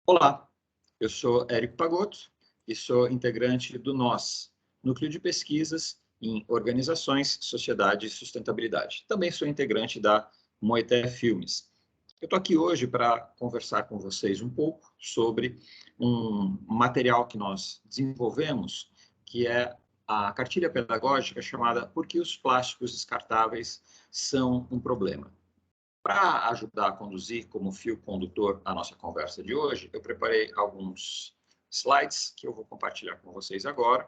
Olá, eu sou Érico Pagotto e sou integrante do NOS, Núcleo de Pesquisas em Organizações, Sociedade e Sustentabilidade. Também sou integrante da Moeté Filmes. Eu estou aqui hoje para conversar com vocês um pouco sobre um material que nós desenvolvemos, que é a cartilha pedagógica chamada Por que os plásticos descartáveis são um problema? Para ajudar a conduzir como fio condutor a nossa conversa de hoje, eu preparei alguns slides que eu vou compartilhar com vocês agora.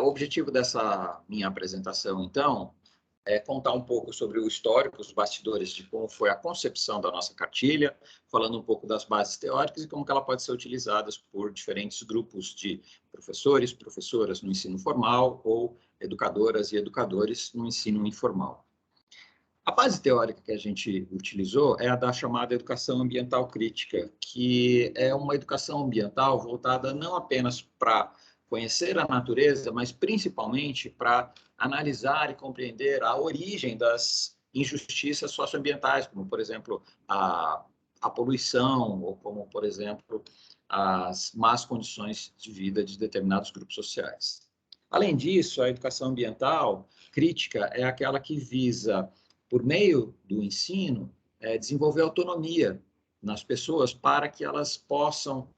O objetivo dessa minha apresentação, então, é contar um pouco sobre o histórico, os bastidores de como foi a concepção da nossa cartilha, falando um pouco das bases teóricas e como que ela pode ser utilizada por diferentes grupos de professores, professoras no ensino formal ou educadoras e educadores no ensino informal. A base teórica que a gente utilizou é a da chamada educação ambiental crítica, que é uma educação ambiental voltada não apenas para conhecer a natureza, mas principalmente para analisar e compreender a origem das injustiças socioambientais, como, por exemplo, a poluição, ou como, por exemplo, as más condições de vida de determinados grupos sociais. Além disso, a educação ambiental crítica é aquela que visa, por meio do ensino, desenvolver autonomia nas pessoas para que elas possam,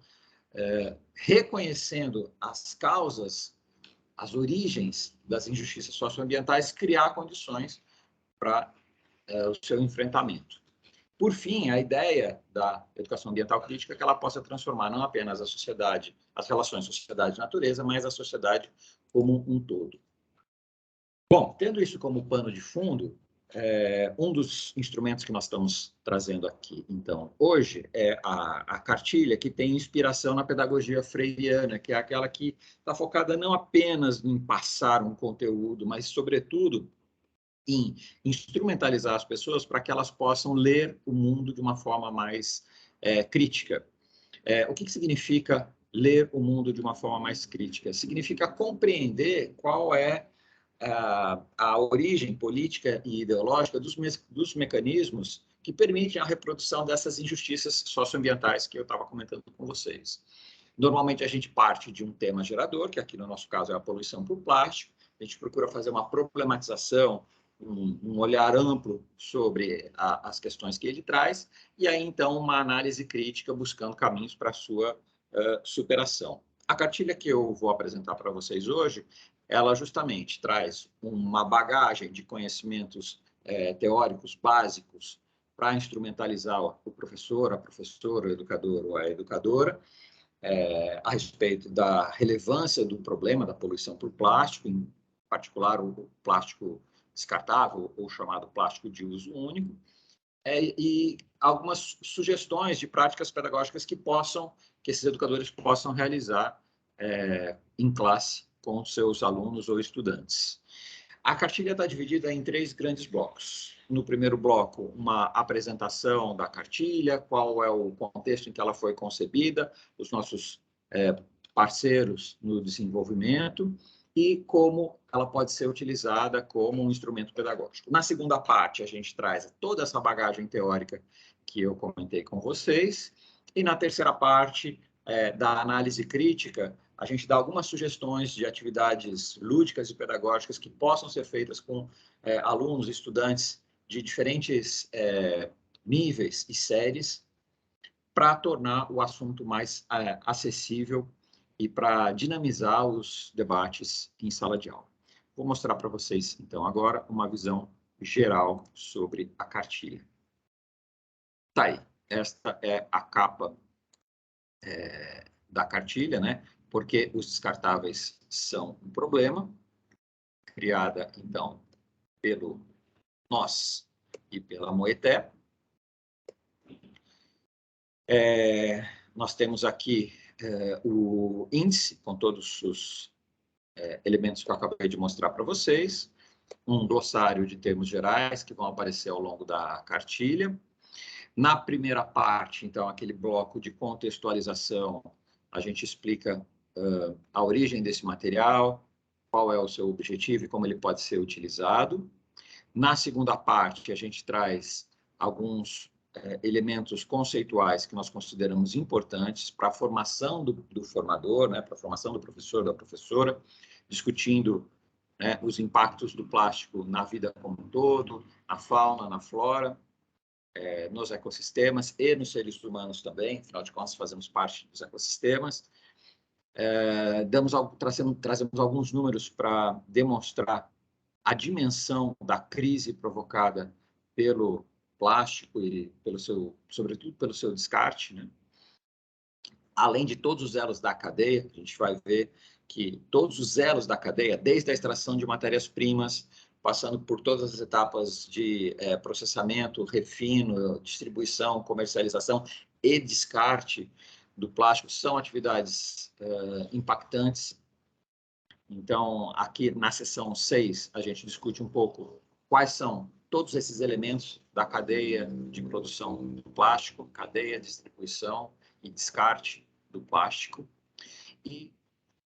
reconhecendo as causas, as origens das injustiças socioambientais, criar condições para o seu enfrentamento. Por fim, a ideia da educação ambiental crítica é que ela possa transformar não apenas a sociedade, as relações sociedade-natureza, mas a sociedade como um todo. Bom, tendo isso como pano de fundo, um dos instrumentos que nós estamos trazendo aqui, então, hoje, é a cartilha que tem inspiração na pedagogia freiriana, que é aquela que está focada não apenas em passar um conteúdo, mas, sobretudo, em instrumentalizar as pessoas para que elas possam ler o mundo de uma forma mais crítica. O que significa ler o mundo de uma forma mais crítica? Significa compreender qual é a origem política e ideológica dos mecanismos que permitem a reprodução dessas injustiças socioambientais que eu estava comentando com vocês. Normalmente, a gente parte de um tema gerador, que aqui no nosso caso é a poluição por plástico. A gente procura fazer uma problematização, um olhar amplo sobre as questões que ele traz, e aí, então, uma análise crítica buscando caminhos para a sua superação. A cartilha que eu vou apresentar para vocês hoje, ela justamente traz uma bagagem de conhecimentos teóricos básicos para instrumentalizar o professor, a professora, o educador ou a educadora, a respeito da relevância do problema da poluição por plástico, em particular o plástico descartável, ou chamado plástico de uso único, e algumas sugestões de práticas pedagógicas que esses educadores possam realizar em classe com seus alunos ou estudantes. A cartilha está dividida em 3 grandes blocos. No primeiro bloco, uma apresentação da cartilha, qual é o contexto em que ela foi concebida, os nossos parceiros no desenvolvimento e como ela pode ser utilizada como um instrumento pedagógico. Na segunda parte, a gente traz toda essa bagagem teórica que eu comentei com vocês, e na terceira parte da análise crítica, a gente dá algumas sugestões de atividades lúdicas e pedagógicas que possam ser feitas com alunos, estudantes de diferentes níveis e séries, para tornar o assunto mais acessível e para dinamizar os debates em sala de aula. Vou mostrar para vocês, então, agora uma visão geral sobre a cartilha. Tá aí, esta é a capa da cartilha, né? Porque os descartáveis são um problema, criada, então, pelo NOS e pela Moeté. Nós temos aqui o índice, com todos os elementos que eu acabei de mostrar para vocês, um glossário de termos gerais que vão aparecer ao longo da cartilha. Na primeira parte, então, aquele bloco de contextualização, a gente explica a origem desse material, qual é o seu objetivo e como ele pode ser utilizado. Na segunda parte, a gente traz alguns elementos conceituais que nós consideramos importantes para a formação do formador, né, para a formação do professor, da professora, discutindo, né, os impactos do plástico na vida como um todo, na fauna, na flora, nos ecossistemas e nos seres humanos também, afinal de contas fazemos parte dos ecossistemas. Trazemos alguns números para demonstrar a dimensão da crise provocada pelo plástico e sobretudo pelo seu descarte, né? Além de todos os elos da cadeia, a gente vai ver que todos os elos da cadeia, desde a extração de matérias-primas, passando por todas as etapas de processamento, refino, distribuição, comercialização e descarte do plástico, são atividades impactantes. Então, aqui na seção 6, a gente discute um pouco quais são todos esses elementos da cadeia de produção do plástico, cadeia, distribuição e descarte do plástico, e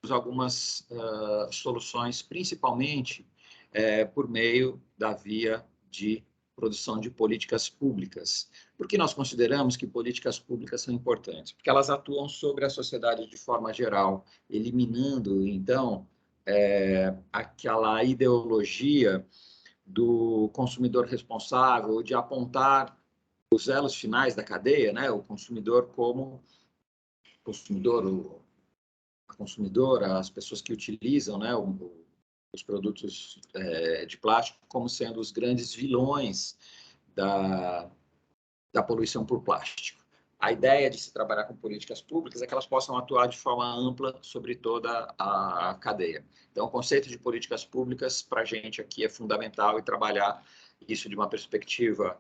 algumas soluções, principalmente por meio da via de produção de políticas públicas. Por que nós consideramos que políticas públicas são importantes? Porque elas atuam sobre a sociedade de forma geral, eliminando, então, aquela ideologia do consumidor responsável, de apontar os elos finais da cadeia, né? O consumidor como consumidor, as pessoas que utilizam, né, os produtos de plástico, como sendo os grandes vilões da poluição por plástico. A ideia de se trabalhar com políticas públicas é que elas possam atuar de forma ampla sobre toda a cadeia. Então, o conceito de políticas públicas, para a gente aqui, é fundamental, e trabalhar isso de uma perspectiva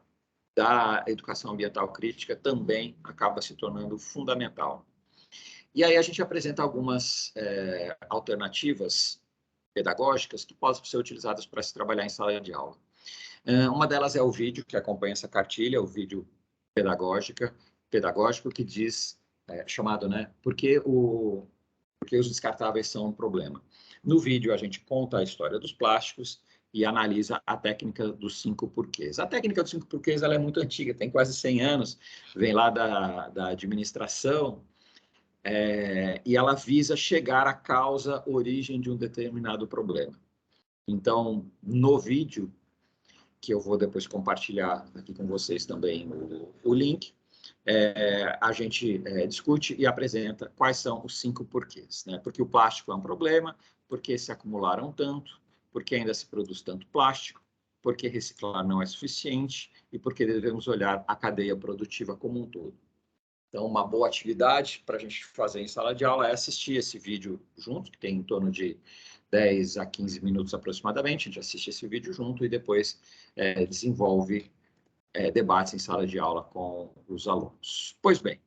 da educação ambiental crítica também acaba se tornando fundamental. E aí a gente apresenta algumas alternativas pedagógicas que possam ser utilizadas para se trabalhar em sala de aula. Uma delas é o vídeo que acompanha essa cartilha, o vídeo pedagógico que diz, chamado, né, por que os descartáveis são um problema. No vídeo a gente conta a história dos plásticos e analisa a técnica dos 5 porquês. A técnica dos 5 porquês ela é muito antiga, tem quase 100 anos, vem lá da administração, e ela visa chegar à causa, origem de um determinado problema. Então, no vídeo, que eu vou depois compartilhar aqui com vocês também o link, a gente discute e apresenta quais são os 5 porquês, né? Porque o plástico é um problema, porque se acumularam tanto, porque ainda se produz tanto plástico, porque reciclar não é suficiente e porque devemos olhar a cadeia produtiva como um todo. Então, uma boa atividade para a gente fazer em sala de aula é assistir esse vídeo junto, que tem em torno de 10 a 15 minutos aproximadamente. A gente assiste esse vídeo junto e depois desenvolve debates em sala de aula com os alunos. Pois bem,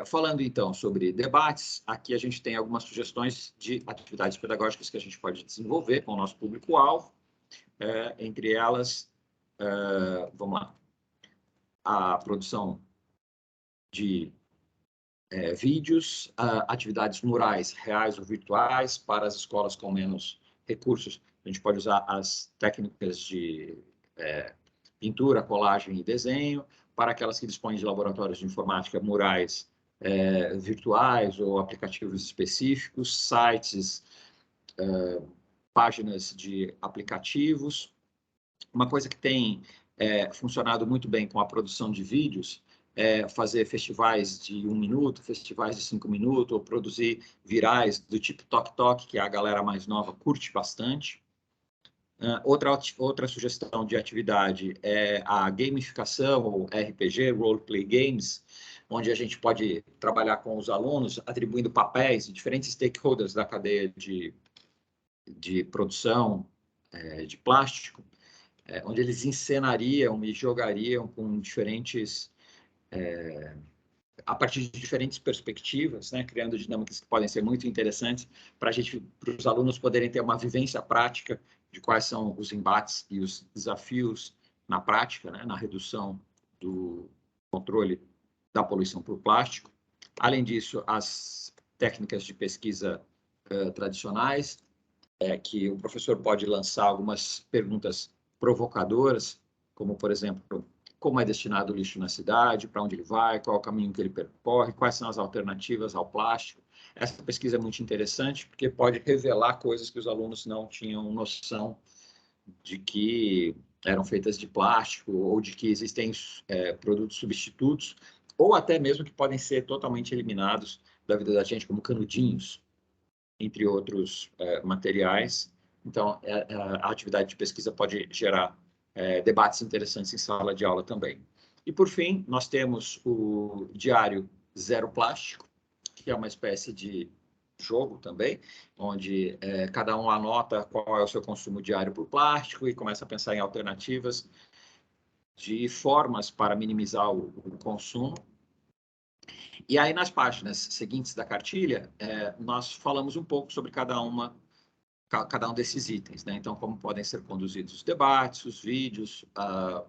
falando então sobre debates, aqui a gente tem algumas sugestões de atividades pedagógicas que a gente pode desenvolver com o nosso público-alvo. Entre elas, vamos lá, a produção de vídeos, atividades murais reais ou virtuais para as escolas com menos recursos. A gente pode usar as técnicas de pintura, colagem e desenho. Para aquelas que dispõem de laboratórios de informática, murais virtuais ou aplicativos específicos, sites, páginas de aplicativos. Uma coisa que tem funcionado muito bem com a produção de vídeos fazer festivais de 1 minuto, festivais de 5 minutos, ou produzir virais do tipo Tok, que a galera mais nova curte bastante. Outra sugestão de atividade é a gamificação, ou RPG, Role Play Games, onde a gente pode trabalhar com os alunos, atribuindo papéis de diferentes stakeholders da cadeia de produção de plástico, onde eles encenariam e jogariam com diferentes... a partir de diferentes perspectivas, né, criando dinâmicas que podem ser muito interessantes para os alunos poderem ter uma vivência prática de quais são os embates e os desafios na prática, né, na redução do controle da poluição por plástico. Além disso, as técnicas de pesquisa tradicionais, que o professor pode lançar algumas perguntas provocadoras, como, por exemplo, como é destinado o lixo na cidade, para onde ele vai, qual é o caminho que ele percorre, quais são as alternativas ao plástico. Essa pesquisa é muito interessante porque pode revelar coisas que os alunos não tinham noção de que eram feitas de plástico ou de que existem produtos substitutos ou até mesmo que podem ser totalmente eliminados da vida da gente, como canudinhos, entre outros materiais. Então, a atividade de pesquisa pode gerar debates interessantes em sala de aula também. E, por fim, nós temos o diário Zero Plástico, que é uma espécie de jogo também, onde cada um anota qual é o seu consumo diário por plástico e começa a pensar em alternativas de formas para minimizar o consumo. E aí, nas páginas seguintes da cartilha, nós falamos um pouco sobre cada um desses itens, né? Então, como podem ser conduzidos os debates, os vídeos,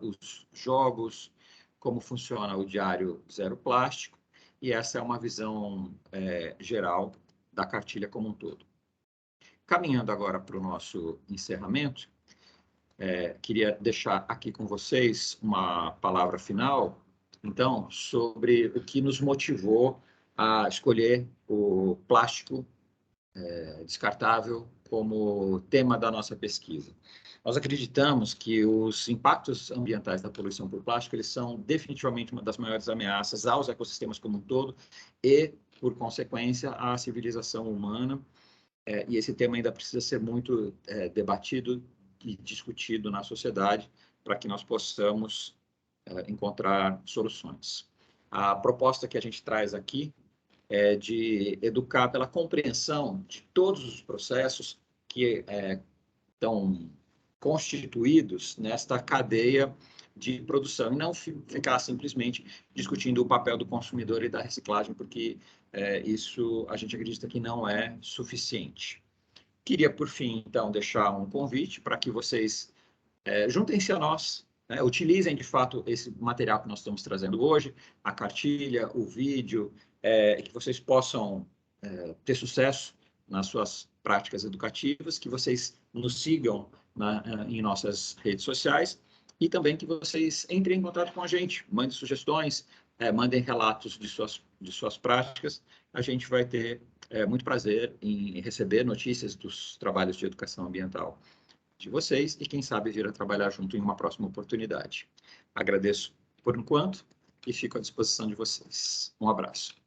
os jogos, como funciona o diário Zero Plástico, e essa é uma visão geral da cartilha como um todo. Caminhando agora para o nosso encerramento, queria deixar aqui com vocês uma palavra final, então, sobre o que nos motivou a escolher o plástico descartável como tema da nossa pesquisa. Nós acreditamos que os impactos ambientais da poluição por plástico eles são definitivamente uma das maiores ameaças aos ecossistemas como um todo e, por consequência, à civilização humana. E esse tema ainda precisa ser muito debatido e discutido na sociedade para que nós possamos encontrar soluções. A proposta que a gente traz aqui é de educar pela compreensão de todos os processos que estão constituídos nesta cadeia de produção e não ficar simplesmente discutindo o papel do consumidor e da reciclagem, porque isso a gente acredita que não é suficiente. Queria, por fim, então, deixar um convite para que vocês juntem-se a nós, né? Utilizem, de fato, esse material que nós estamos trazendo hoje, a cartilha, o vídeo, que vocês possam ter sucesso nas suas práticas educativas, que vocês nos sigam em nossas redes sociais e também que vocês entrem em contato com a gente, mandem sugestões, mandem relatos de suas práticas. A gente vai ter muito prazer em receber notícias dos trabalhos de educação ambiental de vocês e, quem sabe, vir a trabalhar junto em uma próxima oportunidade. Agradeço por enquanto e fico à disposição de vocês. Um abraço.